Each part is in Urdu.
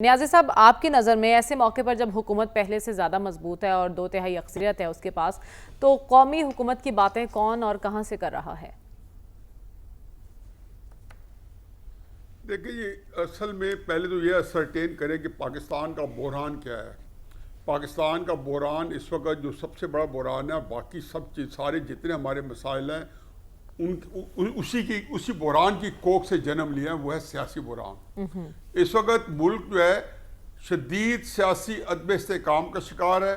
نیازی صاحب، آپ کی نظر میں ایسے موقع پر جب حکومت پہلے سے زیادہ مضبوط ہے اور 2/3 اکثریت ہے اس کے پاس، تو قومی حکومت کی باتیں کون اور کہاں سے کر رہا ہے؟ دیکھیں یہ اصل میں پہلے تو یہ اسرٹین کریں کہ پاکستان کا بحران کیا ہے۔ پاکستان کا بحران اس وقت جو سب سے بڑا بحران ہے، باقی سب چیز سارے جتنے ہمارے مسائل ہیں اسی بحران کی کوکھ سے جنم لیا ہے، وہ ہے سیاسی بحران۔ اس وقت ملک جو ہے شدید سیاسی عدم استحکام کا شکار ہے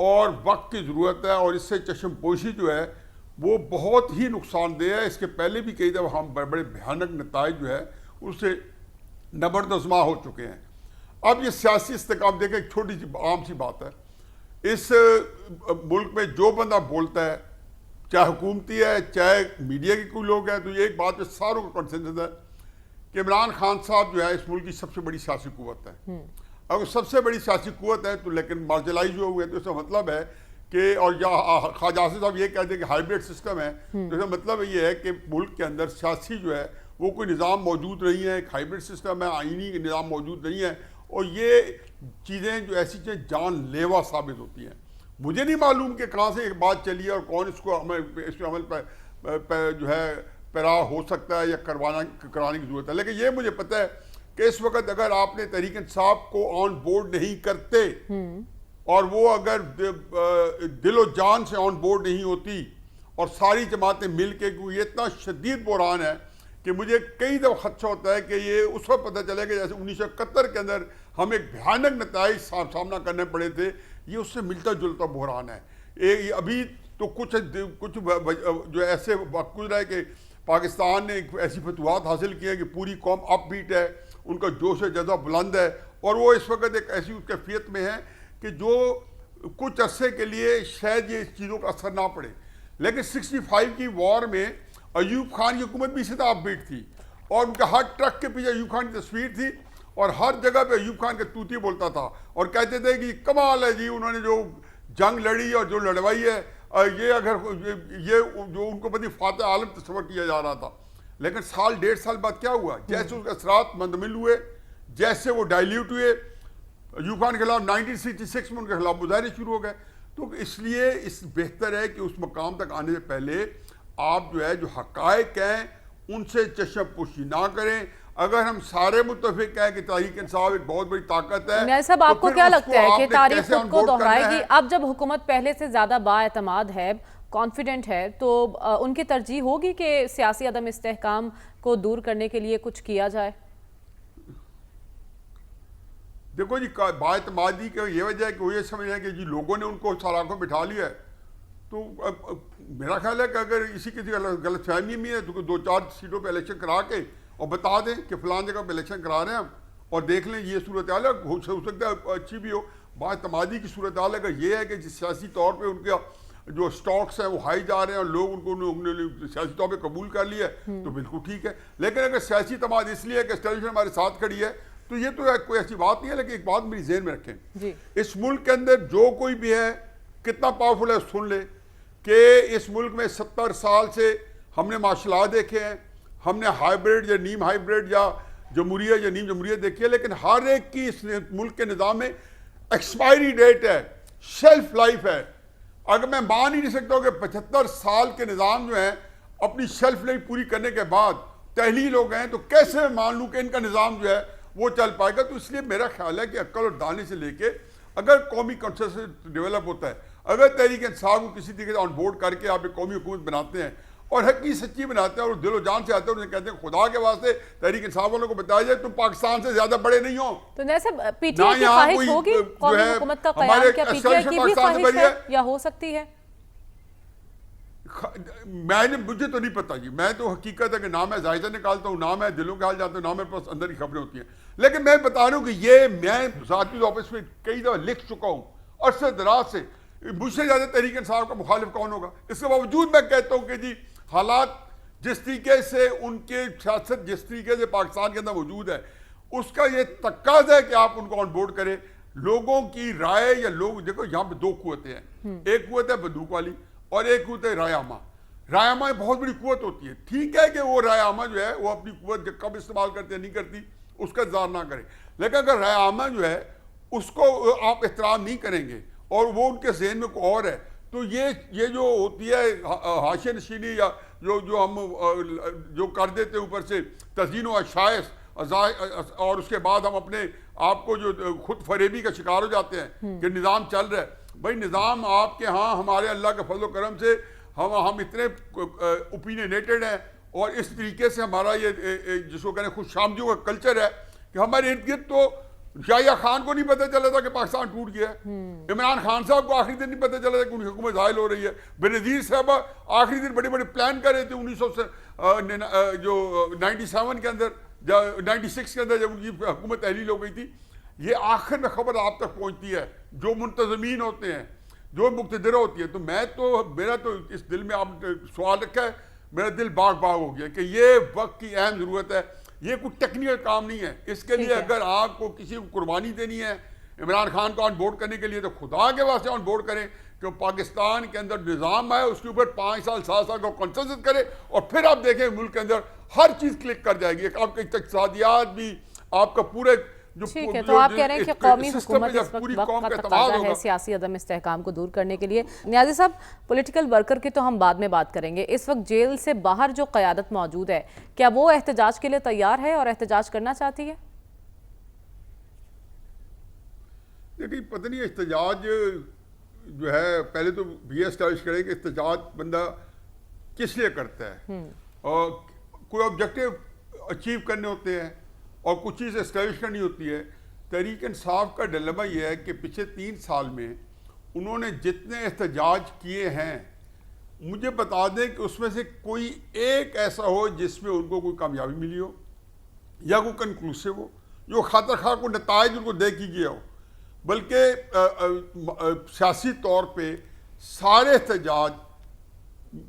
اور وقت کی ضرورت ہے، اور اس سے چشم پوشی جو ہے وہ بہت ہی نقصان دہ ہے۔ اس کے پہلے بھی کئی دفعہ ہم بڑے بھیانک نتائج جو ہے اس سے نبردآزما ہو چکے ہیں۔ اب یہ سیاسی استحکام دیکھیں، ایک چھوٹی سی عام سی بات ہے، اس ملک میں جو بندہ بولتا ہے، چاہے حکومتی ہے چاہے میڈیا کے کوئی لوگ ہیں، تو یہ ایک بات پہ ساروں کا کنسنسس ہے کہ عمران خان صاحب جو ہے اس ملک کی سب سے بڑی سیاسی قوت ہے۔ اگر سب سے بڑی سیاسی قوت ہے تو لیکن مارجلائز جو ہوئے، تو اس کا مطلب ہے کہ، اور خواجہ آصف صاحب یہ کہتے ہیں کہ ہائیبریڈ سسٹم ہے، تو اس کا مطلب یہ ہے کہ ملک کے اندر سیاسی جو ہے وہ کوئی نظام موجود نہیں ہے، ایک ہائیبریڈ سسٹم ہے، آئینی نظام موجود نہیں ہے، اور یہ چیزیں جو ایسی چیزیں جان لیوا ثابت ہوتی ہیں۔ مجھے نہیں معلوم کہ کہاں سے ایک بات چلی ہے اور کون اس کو اس پہ عمل پہ جو ہے پیرا ہو سکتا ہے یا کرانے کی ضرورت ہے، لیکن یہ مجھے پتہ ہے کہ اس وقت اگر آپ نے تحریک انصاف کو آن بورڈ نہیں کرتے اور وہ اگر دل و جان سے آن بورڈ نہیں ہوتی اور ساری جماعتیں مل کے، یہ اتنا شدید بحران ہے کہ مجھے کئی دفعہ خدشہ ہوتا ہے کہ یہ اس وقت پتہ چلے گا جیسے 1971 کے اندر ہم ایک بھیانک نتائج سامنا کرنے پڑے تھے، یہ اس سے ملتا جلتا بحران ہے۔ ابھی تو کچھ جو ایسے وقت گزرا ہے کہ پاکستان نے ایک ایسی فتوحات حاصل کی ہے کہ پوری قوم اپ بیٹ ہے، ان کا جوش و جذبہ بلند ہے، اور وہ اس وقت ایک ایسی کیفیت میں ہے کہ جو کچھ عرصے کے لیے شاید یہ اس چیزوں کا اثر نہ پڑے، لیکن 65 کی وار میں ایوب خان کی حکومت بھی اسی طرح اپ بیٹ تھی، اور ان کا ہر ٹرک کے پیچھے ایوب خان کی تصویر تھی، اور ہر جگہ پہ ایوب خان کے توتی بولتا تھا اور کہتے تھے کہ کمال ہے جی، انہوں نے جو جنگ لڑی اور جو لڑوائی ہے، یہ اگر یہ جو ان کو بڑی فاتح عالم تصور کیا جا رہا تھا۔ لیکن سال ڈیڑھ سال بعد کیا ہوا، جیسے اس کے اثرات منتمل ہوئے، جیسے وہ ڈائلیوٹ ہوئے، ایوب خان کے خلاف 1966 میں ان کے خلاف مظاہرے شروع ہو گئے۔ تو اس لیے بہتر ہے کہ اس مقام تک آنے سے پہلے آپ جو ہے جو حقائق ہیں ان سے چشم پوشی نہ کریں۔ اگر ہم سارے متفق ہیں کہ تحریک انصاف ایک بہت بڑی طاقت ہے، نیازی صاحب، آپ کو کیا لگتا ہے کہ تاریخ خود کو دہرائے گی؟ اب جب حکومت پہلے سے زیادہ بااعتماد ہے، کانفیڈنٹ ہے، تو ان کی ترجیح ہوگی کہ سیاسی عدم استحکام کو دور کرنے کے لیے کچھ کیا جائے؟ دیکھو جی، بااعتمادی کی یہ وجہ ہے کہ وہ یہ سمجھ رہے ہیں کہ جی لوگوں نے ان کو سلاخوں بٹھا لیا ہے، تو میرا خیال ہے کہ اگر کسی غلط فہمی میں ہے تو 2-4 سیٹوں پہ الیکشن کرا کے اور بتا دیں کہ فلان جگہ پہ الیکشن کرا رہے ہیں ہم، اور دیکھ لیں یہ صورتحال ہے، ہو سکتا ہے اچھی بھی ہو۔ بااعتمادی کی صورتحال اگر یہ ہے کہ سیاسی طور پہ ان کے جو سٹاکس ہیں وہ ہائی جا رہے ہیں اور لوگ ان کو سیاسی طور پہ قبول کر لیا ہے تو بالکل ٹھیک ہے، لیکن اگر سیاسی اعتماد اس لیے کہ اسٹیبلشمنٹ ہمارے ساتھ کھڑی ہے تو یہ تو کوئی ایسی بات نہیں ہے۔ لیکن ایک بات میری ذہن میں رکھیں، اس ملک کے اندر جو کوئی بھی ہے کتنا پاورفل ہے سن لے کہ اس ملک میں 70 سال سے ہم نے مارشل لا دیکھے ہیں، ہم نے ہائیبریڈ یا نیم ہائیبریڈ یا جمہوریت یا نیم جمہوریت دیکھی ہے، لیکن ہر ایک کی اس ملک کے نظام میں ایکسپائری ڈیٹ ہے، شیلف لائف ہے۔ اگر میں مان ہی نہیں سکتا ہوں کہ 75 سال کے نظام جو ہیں اپنی شیلف لائف پوری کرنے کے بعد تحلیل ہو گئے ہیں، تو کیسے میں مان لوں کہ ان کا نظام جو ہے وہ چل پائے گا؟ تو اس لیے میرا خیال ہے کہ عقل اور دانے سے لے کے اگر قومی کنسنسس ڈیولپ ہوتا ہے، اگر تحریک انصاف کو کسی طریقے سے آن بورڈ کر کے آپ ایک قومی حکومت بناتے ہیں اور حقیقی سچی بناتے ہیں اور دل و جان سے آتے ہیں، انہیں کہتے ہیں خدا کے واسطے تحریک انصاف والوں کو بتایا جائے تم پاکستان سے زیادہ بڑے نہیں ہو۔ تو نیازی صاحب، پی ٹی آئی کی خواہش ہوگی قومی حکومت کا قیام؟ کیا پی ٹی آئی کی بھی خواہش ہے یا ہو سکتی ہے؟ مجھے تو نہیں پتا جی، میں تو حقیقت ہے کہ نہ میں ظاہر نکالتا ہوں، نہ میں دلوں کے حال جانتا ہوں، نہ میرے پاس اندر کی خبریں ہوتی ہیں، لیکن میں بتا رہا ہوں کہ یہ میں ذاتی آفس میں کئی دفعہ لکھ چکا ہوں عرصے دراز سے، مجھ سے زیادہ تحریک انصاف کا مخالف کون ہوگا؟ اس کے باوجود میں کہتا ہوں کہ جی حالات جس طریقے سے ان کے سیاست جس طریقے سے پاکستان کے اندر موجود ہے، اس کا یہ تقاضا ہے کہ آپ ان کو آن بورڈ کریں۔ لوگوں کی رائے یا لوگ دیکھو یہاں پہ 2 قوتیں ہیں، ایک قوت ہے بندوق والی اور ایک قوت ہے رائے عامہ۔ رائے عامہ بہت بڑی قوت ہوتی ہے، ٹھیک ہے کہ وہ رائے عامہ جو ہے وہ اپنی قوت کب استعمال کرتے ہیں نہیں کرتی اس کا انتظار نہ کریں. لیکن اگر رائے عامہ جو ہے اس کو آپ احترام نہیں کریں گے اور وہ ان کے ذہن میں کوئی اور ہے, تو یہ جو ہوتی ہے حاشیہ نشینی یا جو ہم جو کر دیتے ہیں اوپر سے تزئین و اشائش, اور اس کے بعد ہم اپنے آپ کو جو خود فریبی کا شکار ہو جاتے ہیں کہ نظام چل رہا ہے. بھائی نظام آپ کے ہاں ہمارے اللہ کے فضل و کرم سے ہم اتنے اوپینینیٹڈ ہیں, اور اس طریقے سے ہمارا یہ جس کو کہنے خوش آمدیوں کا کلچر ہے کہ ہمارے ارد گرد تو یحییٰ خان کو نہیں پتہ چلا تھا کہ پاکستان ٹوٹ گیا ہے, عمران خان صاحب کو آخری دن نہیں پتہ چلا تھا کہ ان کی حکومت زائل ہو رہی ہے, بینظیر صاحبہ آخری دن بڑے بڑے پلان کر رہے تھے 97 کے اندر 96 کے اندر جب ان کی حکومت تحلیل ہو گئی تھی. یہ آخر میں خبر آپ تک پہنچتی ہے جو منتظمین ہوتے ہیں, جو مقتدر ہوتی ہے. تو میرا تو اس دل میں آپ نے سوال رکھا ہے, میرا دل باغ ہو گیا کہ یہ وقت کی اہم ضرورت ہے. یہ کوئی ٹیکنیکل کام نہیں ہے. اس کے لیے اگر آپ کو کسی کو قربانی دینی ہے عمران خان کو آن بورڈ کرنے کے لیے, تو خدا کے واسطے آن بورڈ کریں کہ پاکستان کے اندر نظام آئے, اس کے اوپر 5 سال 7 سال کا کنسنسس کرے, اور پھر آپ دیکھیں ملک کے اندر ہر چیز کلک کر جائے گی. آپ کے اقتصادیات بھی, آپ کا پورے ٹھیک ہے. تو آپ کہہ رہے ہیں کہ قومی حکومت اس وقت کا تقاضا ہے سیاسی عدم استحکام کو دور کرنے کے لیے. نیازی صاحب, پولیٹیکل ورکر کی تو ہم بعد میں بات کریں گے. اس وقت جیل سے باہر جو قیادت موجود ہے, کیا وہ احتجاج کے لیے تیار ہے اور احتجاج کرنا چاہتی ہے؟ دیکھیں پتہ نہیں احتجاج جو ہے, پہلے تو یہ اسٹیبلش کریں کہ احتجاج بندہ کس لیے کرتا ہے, اور کوئی آبجیکٹیو اچیو کرنے ہوتے ہیں اور کچھ چیز اسٹیبلش کرنی ہوتی ہے. تحریک انصاف کا ڈلما یہ ہے کہ پچھلے 3 سال میں انہوں نے جتنے احتجاج کیے ہیں, مجھے بتا دیں کہ اس میں سے کوئی ایک ایسا ہو جس میں ان کو کوئی کامیابی ملی ہو یا کوئی کنکلوسیو ہو, جو خاطر خواہ کو نتائج ان کو دے کی گیا ہو. بلکہ سیاسی طور پہ سارے احتجاج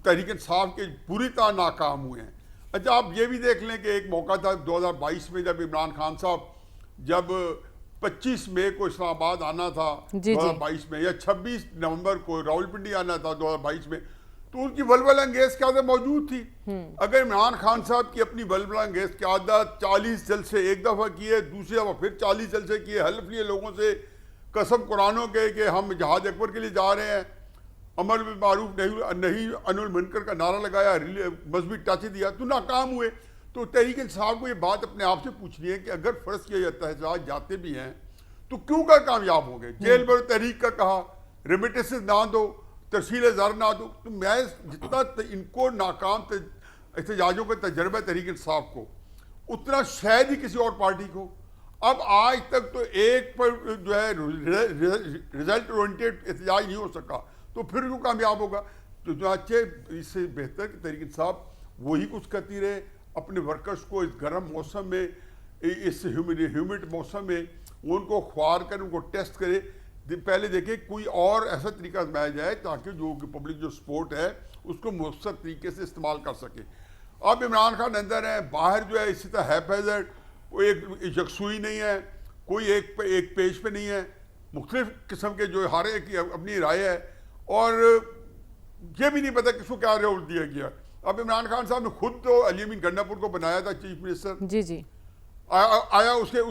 تحریک انصاف کے بری طرح ناکام ہوئے ہیں. اچھا آپ یہ بھی دیکھ لیں کہ ایک موقع تھا 2022 میں, جب عمران خان صاحب جب 25 مئی کو اسلام آباد آنا تھا 2022 میں, یا 26 نومبر کو راولپنڈی آنا تھا 2022 میں, تو ان کی ولولہ انگیز قیادت موجود تھی. اگر عمران خان صاحب کی اپنی ولولہ انگیز قیادت 40 جلسے ایک دفعہ کیے, دوسری دفعہ پھر 40 جلسے کیے, حلف لیے لوگوں سے قسم قرآنوں کے کہ ہم جہاد اکبر کے لیے جا رہے ہیں, امر بالمعروف نہی عن المنکر کا نعرہ لگایا, مذہبی ٹچ دیا, تو ناکام ہوئے. تو تحریک انصاف کو یہ بات اپنے آپ سے پوچھنی ہے کہ اگر فرض کیا جاتا ہے احتجاج جاتے بھی ہیں تو کیوں کا کامیاب ہو گئے؟ جیل بھر تحریک کا کہا, ریمیٹنسز نہ دو, ترسیل زر نہ دو. تو میں جتنا ان کو ناکام احتجاجوں کا تجربہ تحریک انصاف کو, اتنا شاید ہی کسی اور پارٹی کو. اب آج تک تو ایک پر جو ہے ریزلٹ اورینٹیڈ احتجاج نہیں ہو سکا, تو پھر کیوں کامیاب ہوگا؟ تو چنانچہ اس سے بہتر کہ تحریک انصاف وہی کچھ کرتی رہے, اپنے ورکرز کو اس گرم موسم میں, اس ہیومڈ موسم میں ان کو خوار کر ان کو ٹیسٹ کرے. پہلے دیکھیں کوئی اور ایسا طریقہ آزمایا جائے تاکہ جو پبلک جو سپورٹ ہے اس کو مؤثر طریقے سے استعمال کر سکے. اب عمران خان اندر ہیں, باہر جو ہے اسی طرح ہیپیزڈ, کوئی ایک یکسوئی نہیں ہے, کوئی ایک پیج پہ نہیں ہے, مختلف قسم کے جو ہر ایک کی اپنی رائے ہے, اور یہ بھی نہیں پتا کس کو کیا رول دیا گیا. اب عمران خان صاحب نے خود تو علی امین گنڈاپور کو بنایا تھا چیف منسٹر, جی آیا اس کے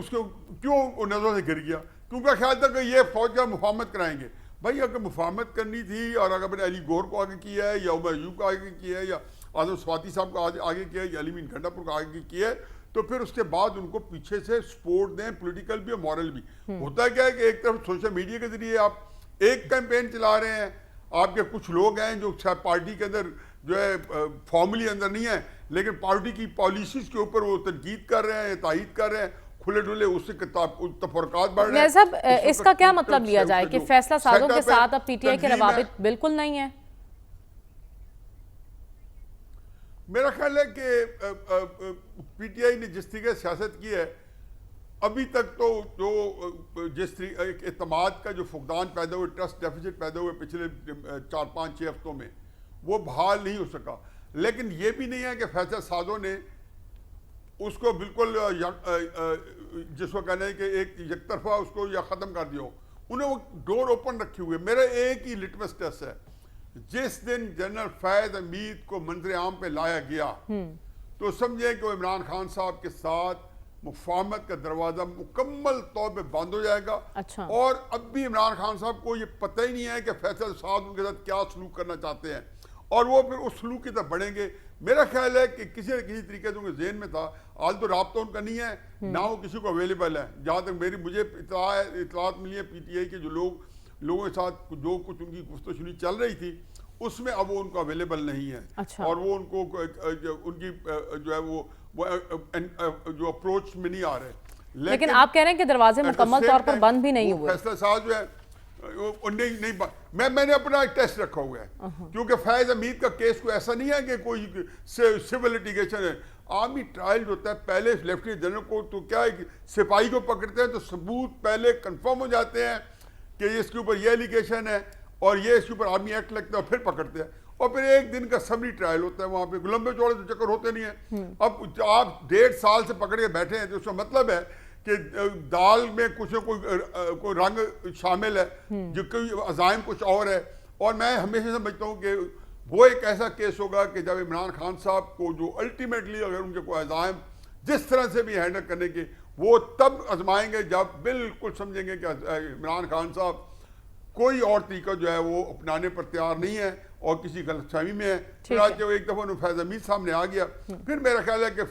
کیوں نظروں سے گر گیا؟ کیونکہ خیال تھا کہ یہ فوج کا مفاہمت کرائیں گے. بھائی اگر مفاہمت کرنی تھی, اور اگر میں نے علی گور کو آگے کیا ہے, یا عمر ایوب کو آگے کیا ہے, یا اعظم سواتی صاحب کو آگے کیا ہے, یا علی امین گنڈاپور کو آگے کیا ہے, تو پھر اس کے بعد ان کو پیچھے سے سپورٹ دیں, پولیٹیکل بھی اور مورل بھی. ہوتا کیا ہے کہ ایک طرف سوشل میڈیا کے ذریعے آپ ایک کیمپین چلا رہے ہیں, آپ کے کچھ لوگ ہیں جو شاید پارٹی کے اندر جو ہے فارملی اندر نہیں ہے, لیکن پارٹی کی پالیسیز کے اوپر وہ تنقید کر رہے ہیں, تائید کر رہے ہیں, کھلے ڈھلے اس سے تفرقات بڑھ رہے ہیں. صاحب اس کا کیا مطلب لیا جائے کہ فیصلہ سازوں کے ساتھ اب پی ٹی آئی کے روابط بالکل نہیں ہیں؟ میرا خیال ہے کہ پی ٹی آئی نے جس طریقے سیاست کی ہے ابھی تک تو جو جس طریقے اعتماد کا جو فقدان پیدا ہوئے, ٹرسٹ ڈیفیسٹ پیدا ہوئے پچھلے 4-5-6 ہفتوں میں, وہ بحال نہیں ہو سکا. لیکن یہ بھی نہیں ہے کہ فیصلہ سازوں نے اس کو بالکل جس کو کہنا ہے کہ ایک یک طرفہ اس کو یا ختم کر دیا ہو. انہیں وہ ڈور اوپن رکھی ہوئے. میرا ایک ہی لٹمس ٹیسٹ ہے, جس دن جنرل فیض حمید کو منظر عام پہ لایا گیا تو سمجھیں کہ وہ عمران خان صاحب کے ساتھ مفاہمت کا دروازہ مکمل طور پہ بند ہو جائے گا. اچھا. اور اب بھی عمران خان صاحب کو یہ پتہ ہی نہیں ہے کہ فیصل سعد ان کے ساتھ کیا سلوک کرنا چاہتے ہیں, اور وہ پھر اس سلوک کی طرف بڑھیں گے. میرا خیال ہے کہ کسی نہ کسی طریقے سے ان کے ذہن میں تھا, آج تو رابطہ ان کا نہیں ہے, نہ وہ کسی کو اویلیبل ہے. جہاں تک مجھے اطلاعات ملی ہے پی ٹی آئی کے جو لوگوں کے ساتھ جو کچھ ان کی گفت و شنید چل رہی تھی, اس میں اب وہ ان کو اویلیبل نہیں ہے. اچھا. اور وہ ان کو ان کی جو ہے وہ جو اپروچ میں نہیں آ رہے. لیکن آپ کہہ رہے ہیں کہ دروازے مکمل طور پر بند بھی نہیں ہوئے. فیصلہ صاحب جو ہے میں نے اپنا ٹیسٹ رکھا ہوا ہے, کیونکہ فیض حمید کا کیس کوئی ایسا نہیں ہے کہ کوئی سول لیٹیگیشن ہے. آرمی ٹرائل جو ہوتا ہے پہلے لیفٹیننٹ جنرل کو تو کیا ہے, سپاہی کو پکڑتے ہیں تو ثبوت پہلے کنفرم ہو جاتے ہیں کہ اس کے اوپر یہ ایلیگیشن ہے اور یہ اس کے اوپر آرمی ایکٹ لگتا ہے, اور پھر پکڑتے ہیں, اور پھر ایک دن کا سمری ٹرائل ہوتا ہے. وہاں پہ لمبے چوڑے تو چکر ہوتے نہیں ہیں. اب آپ 1.5 سال سے پکڑ کے بیٹھے ہیں تو اس کا مطلب ہے کہ دال میں کچھ نہ کوئی رنگ شامل ہے, جو کوئی عزائم کچھ اور ہے. اور میں ہمیشہ سمجھتا ہوں کہ وہ ایک ایسا کیس ہوگا کہ جب عمران خان صاحب کو جو الٹیمیٹلی اگر ان کے کوئی عزائم جس طرح سے بھی ہینڈل کرنے کے, وہ تب آزمائیں گے جب بالکل سمجھیں گے کہ عمران خان صاحب کوئی اور طریقہ جو ہے وہ اپنانے پر تیار نہیں ہے اور کسی غلط فہمی میں ہے. چنانچہ وہ ایک دفعہ فیض حمید سامنے آ گیا, پھر میرا خیال ہے کہ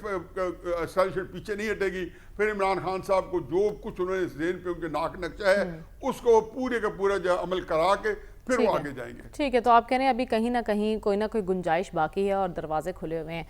سلسلہ پیچھے نہیں ہٹے گی. پھر عمران خان صاحب کو جو کچھ انہوں نے ذہن پہ ان کے ناک نقشہ ہے اس کو پورے کا پورا جو عمل کرا کے پھر وہ آگے جائیں گے. ٹھیک ہے, تو آپ کہہ رہے ہیں ابھی کہیں نہ کہیں کوئی نہ کوئی گنجائش باقی ہے اور دروازے کھلے ہوئے ہیں.